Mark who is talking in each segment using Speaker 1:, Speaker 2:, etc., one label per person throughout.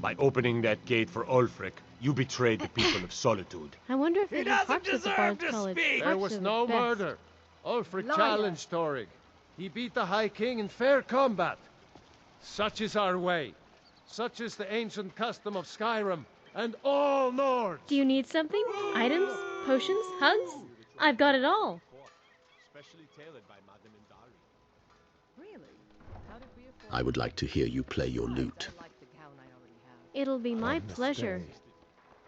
Speaker 1: By opening that gate for Ulfric, you betrayed the people of Solitude.
Speaker 2: I wonder if
Speaker 3: He
Speaker 2: there's
Speaker 3: doesn't
Speaker 2: parts of the
Speaker 3: deserve
Speaker 2: Bard's
Speaker 3: to
Speaker 2: College.
Speaker 3: speak!
Speaker 4: There
Speaker 2: Parts
Speaker 4: was
Speaker 2: of
Speaker 4: no
Speaker 2: the best.
Speaker 4: murder. Ulfric
Speaker 3: Liar.
Speaker 4: challenged Thorig. He beat the High King in fair combat. Such is our way. Such is the ancient custom of Skyrim and all Nords.
Speaker 2: Do you need something? Items? Potions? Hugs? I've got it all.
Speaker 1: Specially tailored by Madame Indari.
Speaker 5: I would like to hear you play your lute.
Speaker 2: It'll be my pleasure.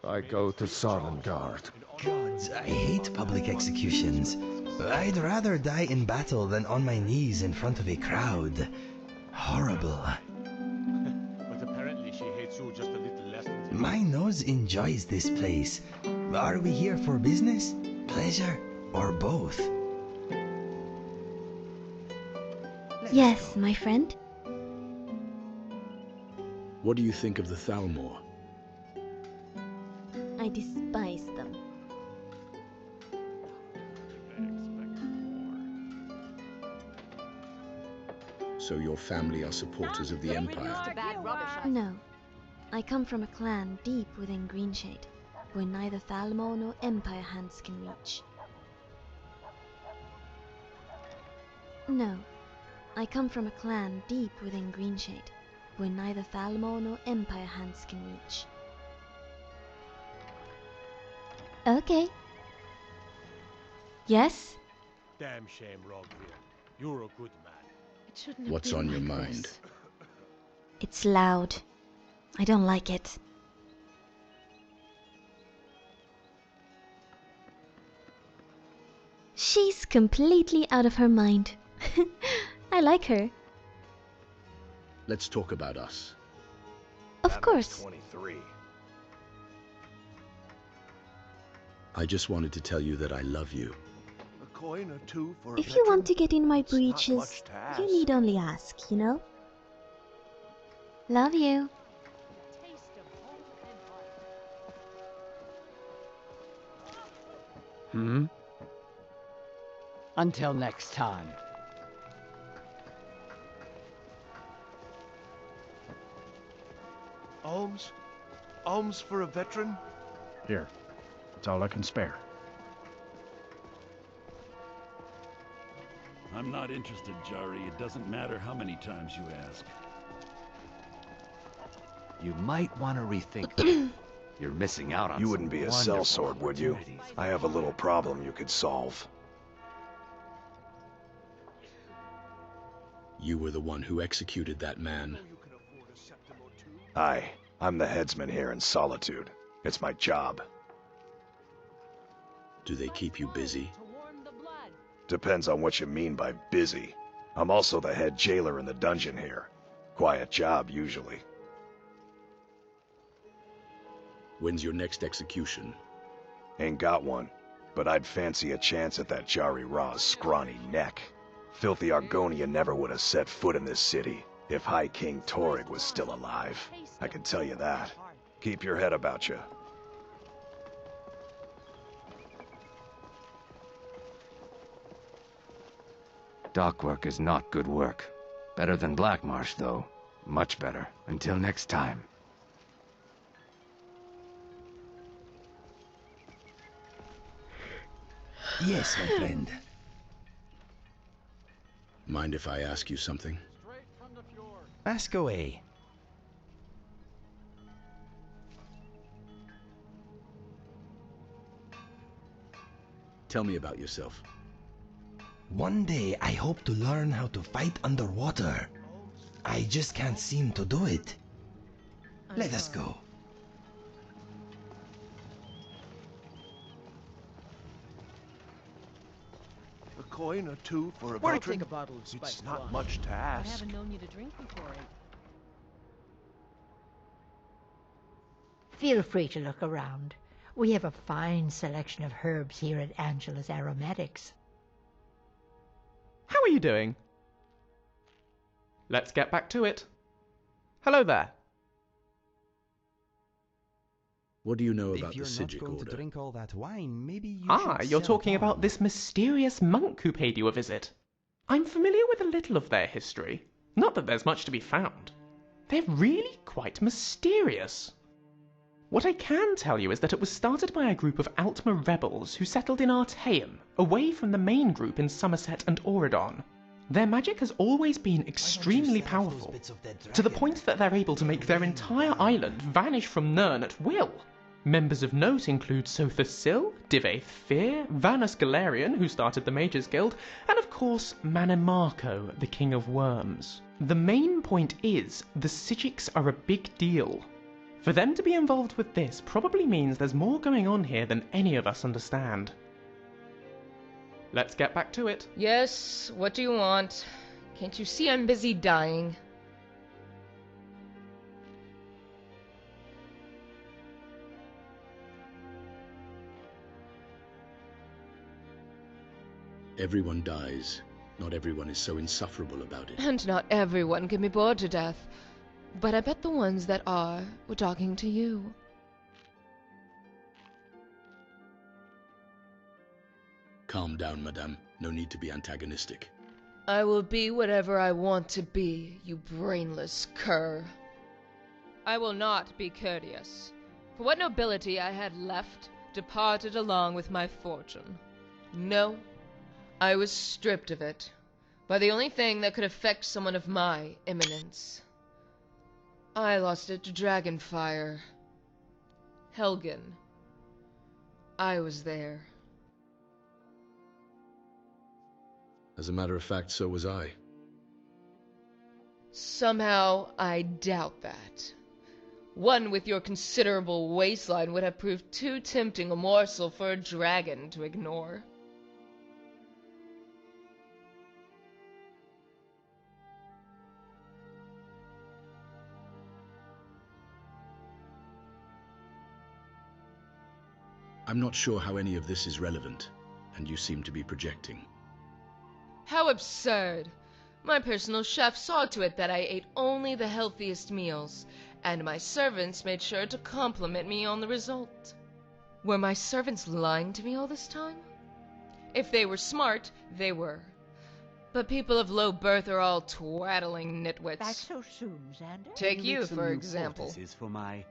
Speaker 4: I go to Sovngarde.
Speaker 6: Gods, I hate public executions. I'd rather die in battle than on my knees in front of a crowd. Horrible.
Speaker 1: But apparently she hates you just a little less than...
Speaker 6: My nose enjoys this place. Are we here for business, pleasure, or both?
Speaker 7: Yes, my friend.
Speaker 5: What do you think of the Thalmor?
Speaker 7: I despise them.
Speaker 5: So your family are supporters of the Empire?
Speaker 7: No. I come from a clan deep within Greenshade, where neither Thalmor nor Empire hands can reach. No. I come from a clan deep within Greenshade, where neither Thalmor nor Empire hands can reach. Okay. Yes?
Speaker 1: Damn shame, Rogvir. You're a good man.
Speaker 2: It shouldn't have
Speaker 5: What's
Speaker 2: been
Speaker 5: on your
Speaker 2: like
Speaker 5: mind?
Speaker 2: this.
Speaker 7: It's loud. I don't like it. She's completely out of her mind. I like her.
Speaker 5: Let's talk about us.
Speaker 7: Of course.
Speaker 3: 23.
Speaker 5: I just wanted to tell you that I love you.
Speaker 3: A coin or two for a
Speaker 7: If you want to
Speaker 3: veteran?
Speaker 7: get in my
Speaker 3: It's not
Speaker 7: breeches,
Speaker 3: much to ask.
Speaker 7: you need only ask, you know? Love you.
Speaker 8: Until next time.
Speaker 3: Alms? Alms for a veteran?
Speaker 9: Here. That's all I can spare.
Speaker 10: I'm not interested, Jari. It doesn't matter how many times you ask.
Speaker 11: You might want to rethink that. You're missing out on
Speaker 3: You
Speaker 11: some
Speaker 3: wouldn't be a
Speaker 11: wonderful
Speaker 3: sellsword, would you?
Speaker 11: opportunities.
Speaker 3: I have a little problem you could solve.
Speaker 5: You were the one who executed that man.
Speaker 3: Aye, I'm the headsman here in Solitude. It's my job.
Speaker 5: Do they keep you busy?
Speaker 3: Depends on what you mean by busy. I'm also the head jailer in the dungeon here. Quiet job, usually.
Speaker 5: When's your next execution?
Speaker 3: Ain't got one, but I'd fancy a chance at that Jari Ra's scrawny neck. Filthy Argonia never would have set foot in this city if High King Thorig was still alive. I can tell you that. Keep your head about you.
Speaker 11: Dock work is not good work. Better than Black Marsh, though. Much better. Until next time.
Speaker 6: Yes, my friend.
Speaker 5: Mind if I ask you something?
Speaker 6: Ask away.
Speaker 5: Tell me about yourself.
Speaker 6: One day I hope to learn how to fight underwater. I just can't seem to do it. Let us go.
Speaker 3: A coin or two for a
Speaker 8: Why
Speaker 3: veteran?
Speaker 8: take a bottle of spiked
Speaker 3: It's not
Speaker 8: wine?
Speaker 3: much to
Speaker 2: I
Speaker 3: ask.
Speaker 2: haven't known you to drink before.
Speaker 12: Feel free to look around. We have a fine selection of herbs here at Angela's Aromatics.
Speaker 13: How are you doing? Let's get back to it. Hello there.
Speaker 5: What do you know
Speaker 6: If
Speaker 5: about the
Speaker 6: you're not
Speaker 5: Sijic
Speaker 6: going to
Speaker 5: Order?
Speaker 6: drink all that wine, maybe you
Speaker 13: Ah,
Speaker 6: should
Speaker 13: you're
Speaker 6: settle
Speaker 13: talking about
Speaker 6: down.
Speaker 13: this mysterious monk who paid you a visit. I'm familiar with a little of their history. Not that there's much to be found. They're really quite mysterious. What I can tell you is that it was started by a group of Altmer rebels who settled in Artaeum, away from the main group in Somerset and Auradon. Their magic has always been extremely powerful, to the point that they're able to make their entire island vanish from Nirn at will. Members of note include Sothus Sil, Divaith Fear, Vanus Galarian, who started the Mages Guild, and of course Manimarco, the King of Worms. The main point is, the Psijics are a big deal. For them to be involved with this probably means there's more going on here than any of us understand. Let's get back to it.
Speaker 14: Yes, what do you want? Can't you see I'm busy dying?
Speaker 5: Everyone dies. Not everyone is so insufferable about it.
Speaker 14: And not everyone can be bored to death. But I bet the ones that are were talking to you.
Speaker 5: Calm down, madame. No need to be antagonistic.
Speaker 14: I will be whatever I want to be, you brainless cur. I will not be courteous, for what nobility I had left departed along with my fortune. No, I was stripped of it by the only thing that could affect someone of my eminence. I lost it to Dragonfire. Helgen. I was there.
Speaker 5: As a matter of fact, so was I.
Speaker 14: Somehow, I doubt that. One with your considerable waistline would have proved too tempting a morsel for a dragon to ignore.
Speaker 5: I'm not sure how any of this is relevant, and you seem to be projecting.
Speaker 14: How absurd! My personal chef saw to it that I ate only the healthiest meals, and my servants made sure to compliment me on the result. Were my servants lying to me all this time? If they were smart, they were. But people of low birth are all twaddling nitwits.
Speaker 12: Back so soon, Xander?
Speaker 14: Take you, for example.
Speaker 15: For my...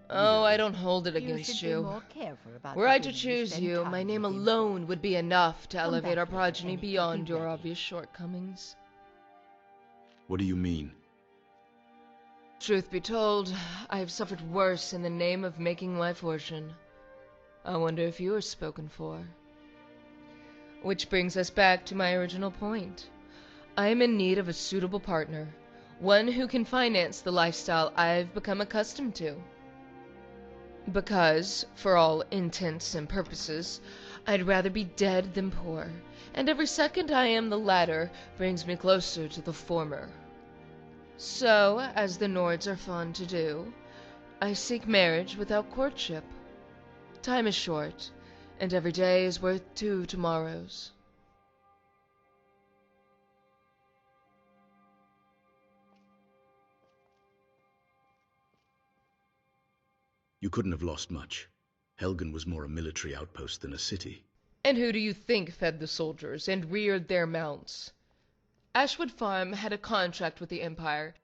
Speaker 14: Oh, I don't hold it against
Speaker 12: should be
Speaker 14: you.
Speaker 12: more careful about
Speaker 14: Were
Speaker 12: the
Speaker 14: I to
Speaker 12: women
Speaker 14: choose
Speaker 12: spend
Speaker 14: you,
Speaker 12: time
Speaker 14: my name
Speaker 12: with in
Speaker 14: alone would be enough to
Speaker 12: Come
Speaker 14: elevate
Speaker 12: back
Speaker 14: our
Speaker 12: later,
Speaker 14: progeny
Speaker 12: and
Speaker 14: beyond
Speaker 12: be
Speaker 14: your
Speaker 12: ready.
Speaker 14: obvious shortcomings.
Speaker 5: What do you mean?
Speaker 14: Truth be told, I have suffered worse in the name of making my fortune. I wonder if you are spoken for. Which brings us back to my original point. I am in need of a suitable partner, one who can finance the lifestyle I've become accustomed to. Because, for all intents and purposes, I'd rather be dead than poor, and every second I am the latter brings me closer to the former. So, as the Nords are fond to do, I seek marriage without courtship. Time is short, and every day is worth 2 tomorrows.
Speaker 5: You couldn't have lost much. Helgen was more a military outpost than a city.
Speaker 14: And who do you think fed the soldiers and reared their mounts? Ashwood Farm had a contract with the Empire,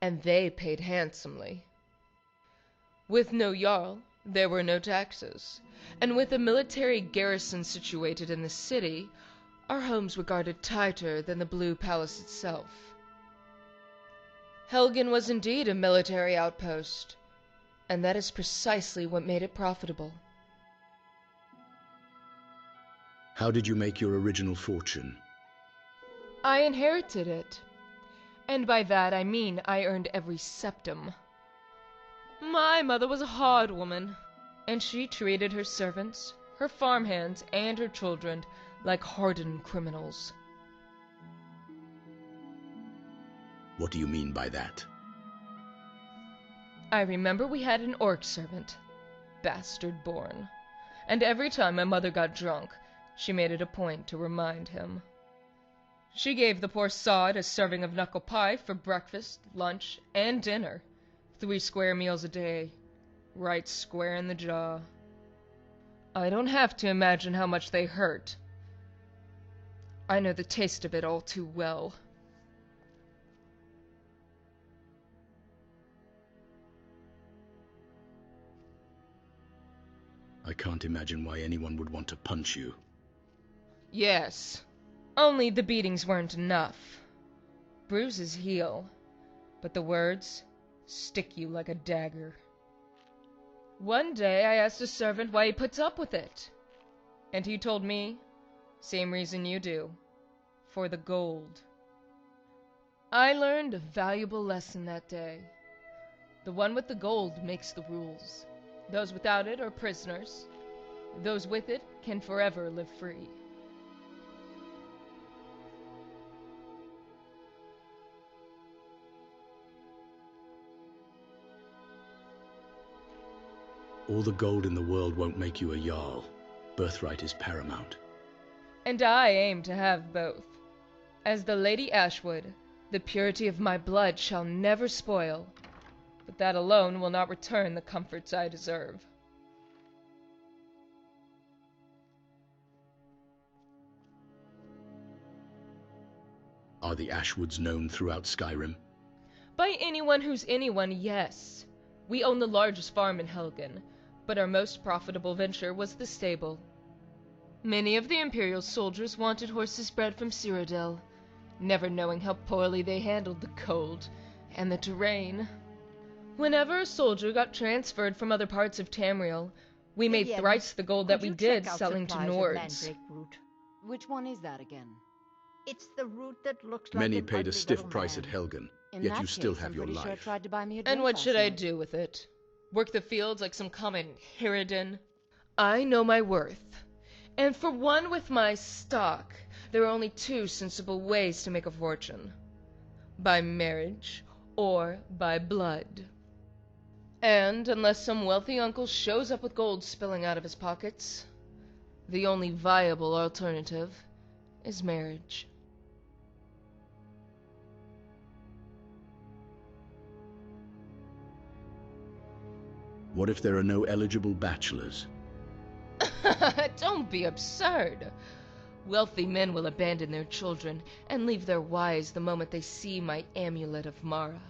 Speaker 14: and they paid handsomely. With no Jarl, there were no taxes, and with a military garrison situated in the city, our homes were guarded tighter than the Blue Palace itself. Helgen was indeed a military outpost, and that is precisely what made it profitable.
Speaker 5: How did you make your original fortune?
Speaker 14: I inherited it, and by that I mean I earned every septum. My mother was a hard woman, and she treated her servants, her farmhands, and her children like hardened criminals.
Speaker 5: What do you mean by that?
Speaker 14: I remember we had an orc servant, bastard born, and every time my mother got drunk, she made it a point to remind him. She gave the poor sod a serving of knuckle pie for breakfast, lunch, and dinner, 3 square meals a day, right square in the jaw. I don't have to imagine how much they hurt. I know the taste of it all too well.
Speaker 5: I can't imagine why anyone would want to punch you.
Speaker 14: Yes. Only the beatings weren't enough. Bruises heal, but the words stick you like a dagger. One day I asked a servant why he puts up with it, and he told me, same reason you do, for the gold. I learned a valuable lesson that day. The one with the gold makes the rules. Those without it are prisoners. Those with it can forever live free.
Speaker 5: All the gold in the world won't make you a Jarl. Birthright is paramount.
Speaker 14: And I aim to have both. As the Lady Ashwood, the purity of my blood shall never spoil, but that alone will not return the comforts I deserve.
Speaker 5: Are the Ashwoods known throughout Skyrim?
Speaker 14: By anyone who's anyone, yes. We own the largest farm in Helgen, but our most profitable venture was the stable. Many of the Imperial soldiers wanted horses bred from Cyrodiil, never knowing how poorly they handled the cold and the terrain. Whenever a soldier got transferred from other parts of Tamriel, we made thrice the gold that we did selling to Nords.
Speaker 15: Which one is that again?
Speaker 12: It's the root that looks like
Speaker 5: Many
Speaker 12: an
Speaker 5: paid a
Speaker 12: ugly
Speaker 5: stiff
Speaker 12: little
Speaker 5: price
Speaker 12: man.
Speaker 5: at Helgen,
Speaker 15: In
Speaker 5: yet
Speaker 15: that
Speaker 5: you still
Speaker 15: case,
Speaker 5: have
Speaker 15: I'm
Speaker 5: your
Speaker 15: pretty sure
Speaker 5: life.
Speaker 15: tried to buy me a
Speaker 14: And
Speaker 15: drink
Speaker 14: what
Speaker 15: last
Speaker 14: should I
Speaker 15: night.
Speaker 14: do with it? Work the fields like some common harridan? I know my worth. And for one with my stock, there are only two sensible ways to make a fortune. By marriage, or by blood. And unless some wealthy uncle shows up with gold spilling out of his pockets, the only viable alternative is marriage.
Speaker 5: What if there are no eligible bachelors?
Speaker 14: Don't be absurd. Wealthy men will abandon their children and leave their wives the moment they see my amulet of Mara.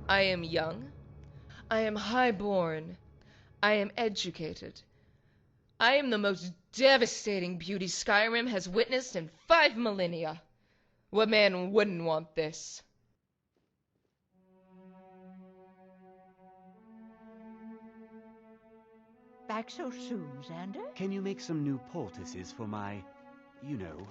Speaker 14: I am young. I am high-born. I am educated. I am the most devastating beauty Skyrim has witnessed in 5 millennia. What man wouldn't want this?
Speaker 12: Back so soon, Xander?
Speaker 16: Can you make some new poultices for my, you know?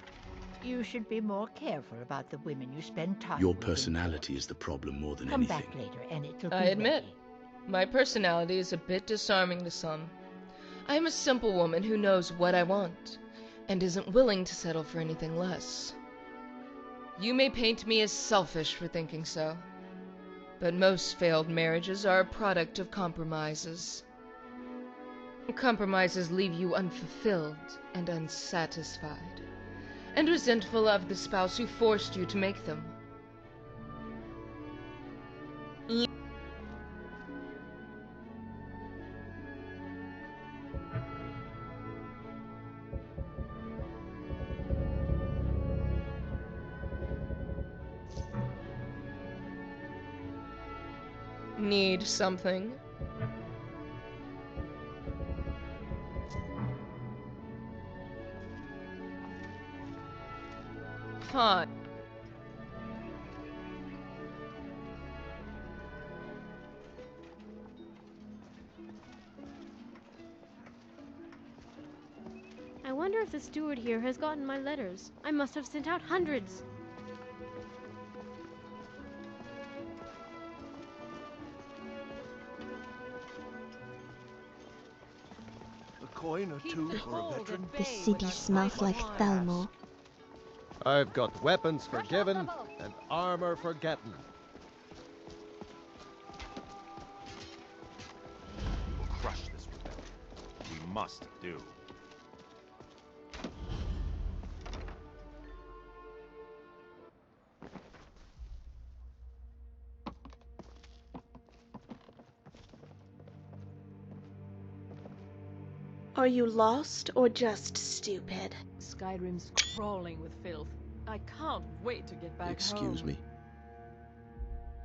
Speaker 12: You should be more careful about the women you spend time
Speaker 5: Your
Speaker 12: with.
Speaker 5: personality is the problem more than
Speaker 12: Come
Speaker 5: anything.
Speaker 12: back later and it'll be
Speaker 14: I admit,
Speaker 12: ready.
Speaker 14: my personality is a bit disarming to some. I am a simple woman who knows what I want, and isn't willing to settle for anything less. You may paint me as selfish for thinking so, but most failed marriages are a product of compromises. Compromises leave you unfulfilled and unsatisfied, and resentful of the spouse who forced you to make them. Need something? Fine.
Speaker 2: I wonder if the steward here has gotten my letters. I must have sent out hundreds.
Speaker 17: A coin or two for a veteran.
Speaker 7: The city smells like Thalmor.
Speaker 4: I've got weapons for giving and armor for getting.
Speaker 1: We will crush this rebellion. We must do.
Speaker 18: Are you lost or just stupid?
Speaker 15: Skyrim's crawling with filth. I can't wait to get back home.
Speaker 5: Excuse me.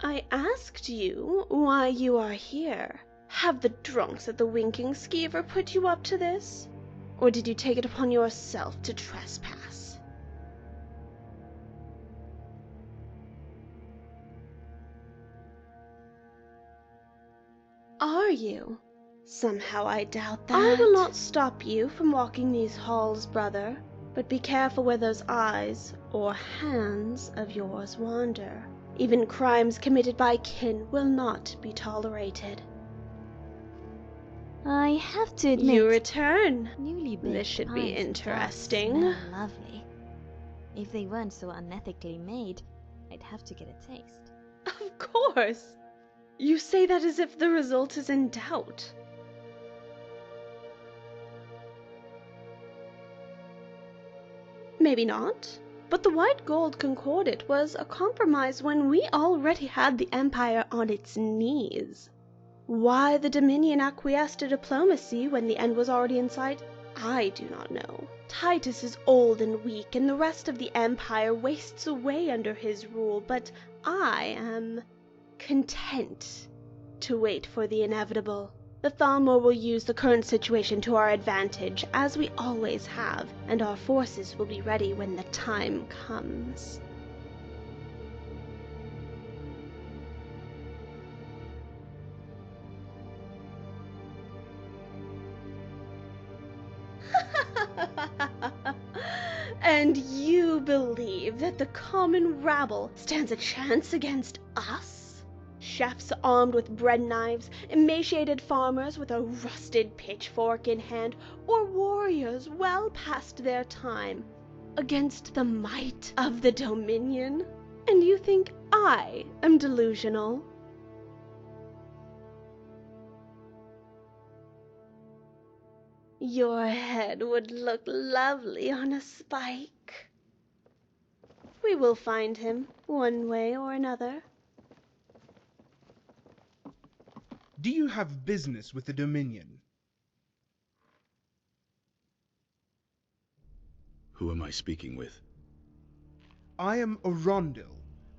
Speaker 18: I asked you why you are here. Have the drunks at the Winking Skeever put you up to this? Or did you take it upon yourself to trespass? Are you? Somehow I doubt that. I will not stop you from walking these halls, brother, but be careful where those eyes or hands of yours wander. Even crimes committed by kin will not be tolerated.
Speaker 7: I have to admit,
Speaker 18: You return.
Speaker 7: newly baked
Speaker 18: This should be
Speaker 7: pies and
Speaker 18: interesting.
Speaker 7: tarts smell lovely. If they weren't so unethically made, I'd have to get a taste.
Speaker 18: Of course. You say that as if the result is in doubt. Maybe not. But the White Gold Concordat was a compromise when we already had the Empire on its knees. Why the Dominion acquiesced to diplomacy when the end was already in sight, I do not know. Titus is old and weak, and the rest of the Empire wastes away under his rule, but I am content to wait for the inevitable. The Thalmor will use the current situation to our advantage, as we always have, and our forces will be ready when the time comes. And you believe that the common rabble stands a chance against us? Chefs armed with bread knives, emaciated farmers with a rusted pitchfork in hand, or warriors well past their time, against the might of the Dominion? And you think I am delusional? Your head would look lovely on a spike. We will find him, one way or another.
Speaker 19: Do you have business with the Dominion?
Speaker 5: Who am I speaking with?
Speaker 19: I am Arundel,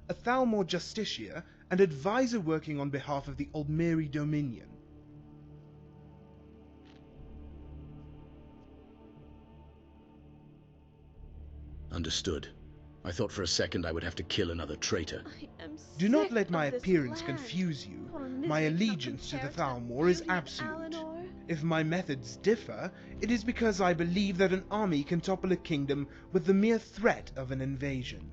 Speaker 19: a Thalmor Justiciar and advisor working on behalf of the Aldmeri Dominion.
Speaker 5: Understood. I thought for a second I would have to kill another traitor.
Speaker 19: Do not let my appearance confuse you. My allegiance to the Thalmor is absolute. If my methods differ, it is because I believe that an army can topple a kingdom with the mere threat of an invasion.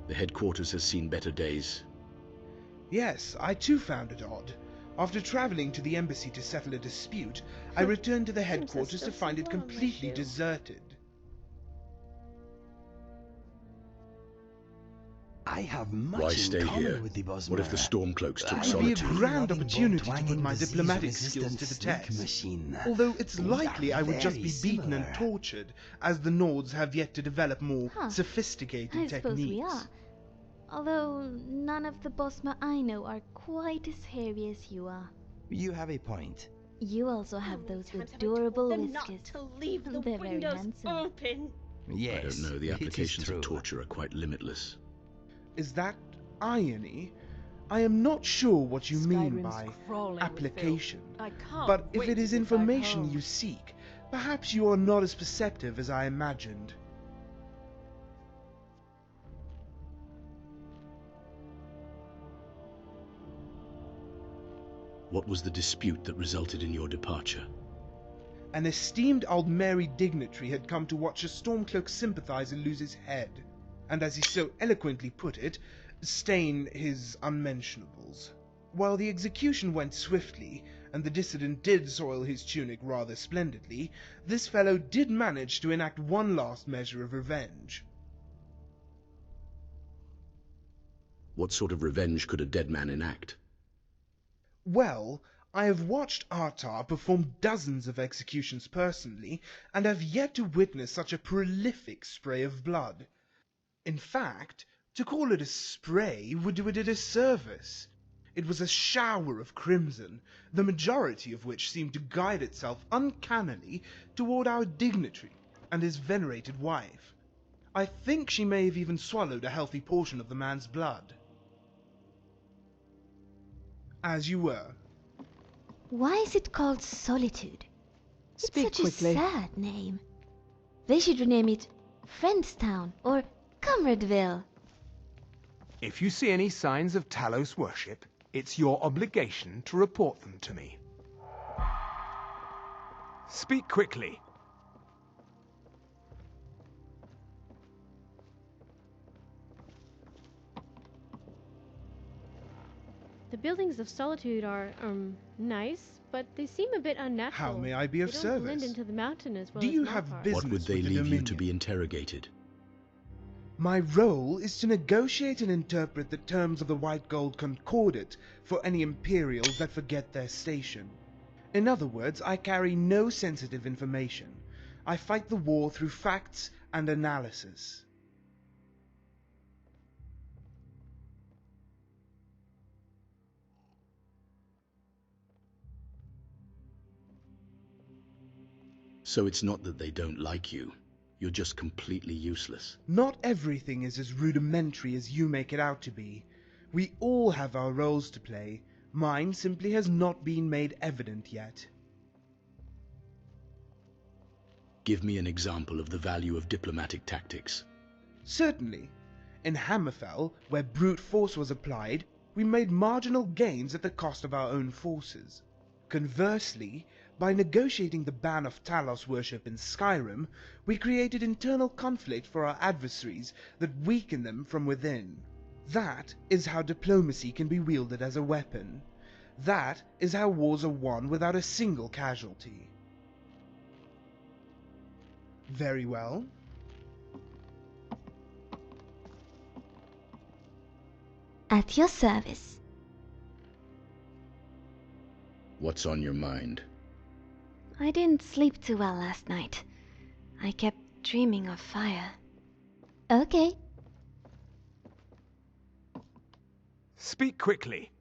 Speaker 5: The headquarters has seen better days.
Speaker 19: Yes, I too found it odd. After traveling to the embassy to settle a dispute, I returned to the headquarters to find it completely deserted.
Speaker 6: I have much
Speaker 5: Why
Speaker 6: in
Speaker 5: stay
Speaker 6: common
Speaker 5: here?
Speaker 6: with the Bosmer.
Speaker 5: What if the Stormcloaks took
Speaker 19: It would be a
Speaker 5: solitude?
Speaker 19: grand opportunity to put
Speaker 6: twanging
Speaker 19: my
Speaker 6: disease
Speaker 19: diplomatic skills
Speaker 6: resistant
Speaker 19: to the
Speaker 6: snake
Speaker 19: test.
Speaker 6: machine.
Speaker 19: Although it's
Speaker 6: We
Speaker 19: likely
Speaker 6: are
Speaker 19: I would just
Speaker 6: very
Speaker 19: be beaten and
Speaker 6: similar.
Speaker 19: tortured, as the Nords have yet to develop more
Speaker 7: Huh.
Speaker 19: sophisticated
Speaker 7: I suppose
Speaker 19: techniques.
Speaker 7: we are. Although none of the Bosma I know are quite as hairy as you are.
Speaker 6: You have a point.
Speaker 7: You also have those adorable
Speaker 18: them not
Speaker 7: whiskers.
Speaker 18: to leave the
Speaker 7: They're very
Speaker 18: windows
Speaker 7: handsome.
Speaker 18: open.
Speaker 6: Yes,
Speaker 5: I don't know, the
Speaker 6: it is
Speaker 5: applications
Speaker 6: true.
Speaker 5: of torture are quite limitless.
Speaker 19: Is that irony? I am not sure what you mean
Speaker 15: Skyrim's
Speaker 19: by
Speaker 15: crawling with
Speaker 19: application.
Speaker 15: filth. I can't
Speaker 19: But if
Speaker 15: wait
Speaker 19: it
Speaker 15: to
Speaker 19: is
Speaker 15: get back
Speaker 19: information
Speaker 15: home.
Speaker 19: you seek, perhaps you are not as perceptive as I imagined.
Speaker 5: What was the dispute that resulted in your departure?
Speaker 19: An esteemed Aldmeri dignitary had come to watch a Stormcloak sympathizer lose his head, and as he so eloquently put it, stain his unmentionables. While the execution went swiftly, and the dissident did soil his tunic rather splendidly, this fellow did manage to enact one last measure of revenge.
Speaker 5: What sort of revenge could a dead man enact?
Speaker 19: Well, I have watched Artar perform dozens of executions personally, and have yet to witness such a prolific spray of blood. In fact, to call it a spray would do it a disservice. It was a shower of crimson, the majority of which seemed to guide itself uncannily toward our dignitary and his venerated wife. I think she may have even swallowed a healthy portion of the man's blood. As you were.
Speaker 7: Why is it called Solitude?
Speaker 15: Speak
Speaker 7: it's such
Speaker 15: quickly.
Speaker 7: a sad name. They should rename it Friendstown or Comradeville.
Speaker 20: If you see any signs of Talos worship, it's your obligation to report them to me. Speak quickly.
Speaker 2: The buildings of Solitude are, nice, but they seem a bit unnatural.
Speaker 19: How may I be of
Speaker 2: they don't blend
Speaker 19: service?
Speaker 2: into the mountain as well
Speaker 19: Do
Speaker 2: as
Speaker 19: you
Speaker 2: my
Speaker 19: have
Speaker 2: part.
Speaker 19: business
Speaker 5: What would they
Speaker 19: with the
Speaker 5: leave you
Speaker 19: Dominion?
Speaker 5: to be interrogated?
Speaker 19: My role is to negotiate and interpret the terms of the White Gold Concordat for any Imperials that forget their station. In other words, I carry no sensitive information. I fight the war through facts and analysis.
Speaker 5: So it's not that they don't like you. You're just completely useless.
Speaker 19: Not everything is as rudimentary as you make it out to be. We all have our roles to play. Mine simply has not been made evident yet.
Speaker 5: Give me an example of the value of diplomatic tactics.
Speaker 19: Certainly. In Hammerfell, where brute force was applied, we made marginal gains at the cost of our own forces. Conversely, by negotiating the ban of Talos worship in Skyrim, we created internal conflict for our adversaries that weakened them from within. That is how diplomacy can be wielded as a weapon. That is how wars are won without a single casualty. Very well.
Speaker 7: At your service.
Speaker 5: What's on your mind?
Speaker 7: I didn't sleep too well last night. I kept dreaming of fire. Okay.
Speaker 20: Speak quickly.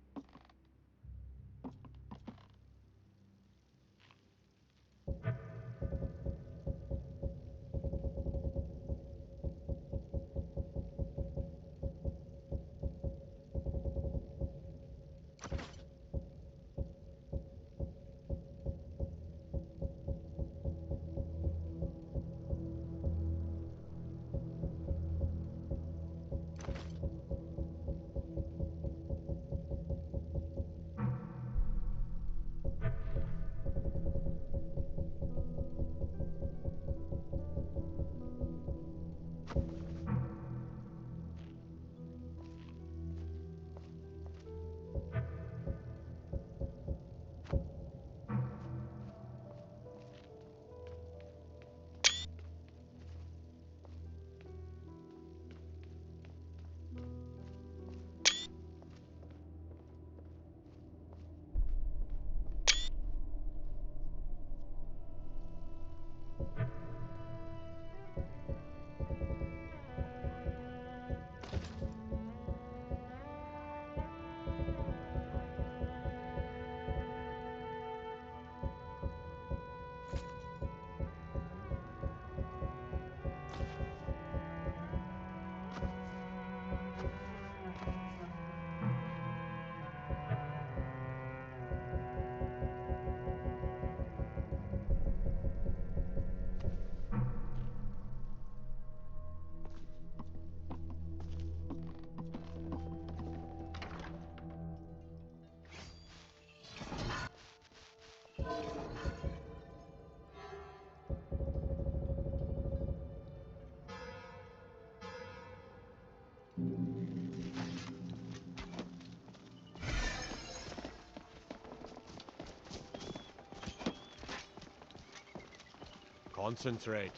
Speaker 1: Concentrate.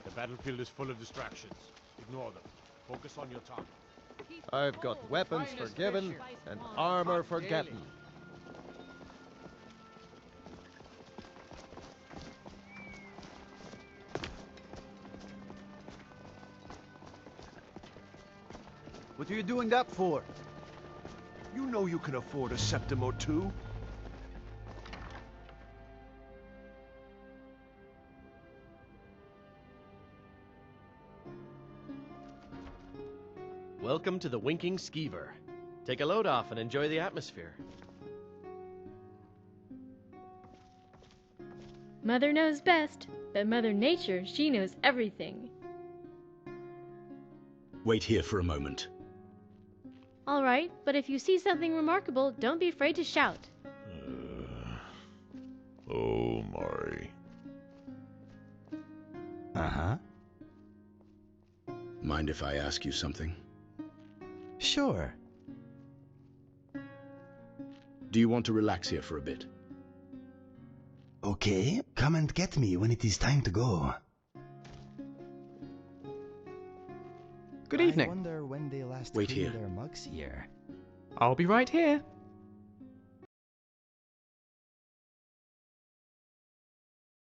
Speaker 1: The battlefield is full of distractions. Ignore them. Focus on your target.
Speaker 4: I've got weapons forgiven and armor forgotten.
Speaker 17: What are you doing that for? You know you can afford a septim or two.
Speaker 21: Welcome to the Winking Skeever. Take a load off and enjoy the atmosphere.
Speaker 2: Mother knows best, but Mother Nature, she knows everything.
Speaker 5: Wait here for a moment.
Speaker 2: All right, but if you see something remarkable, don't be afraid to shout.
Speaker 21: Oh my.
Speaker 6: Uh-huh.
Speaker 5: Mind if I ask you something?
Speaker 6: Sure.
Speaker 5: Do you want to relax here for a bit?
Speaker 6: Okay, come and get me when it is time to go.
Speaker 13: Good evening.
Speaker 6: I wonder when they last
Speaker 5: Wait
Speaker 6: cleaned
Speaker 5: here.
Speaker 6: their mugs here.
Speaker 13: I'll be right here.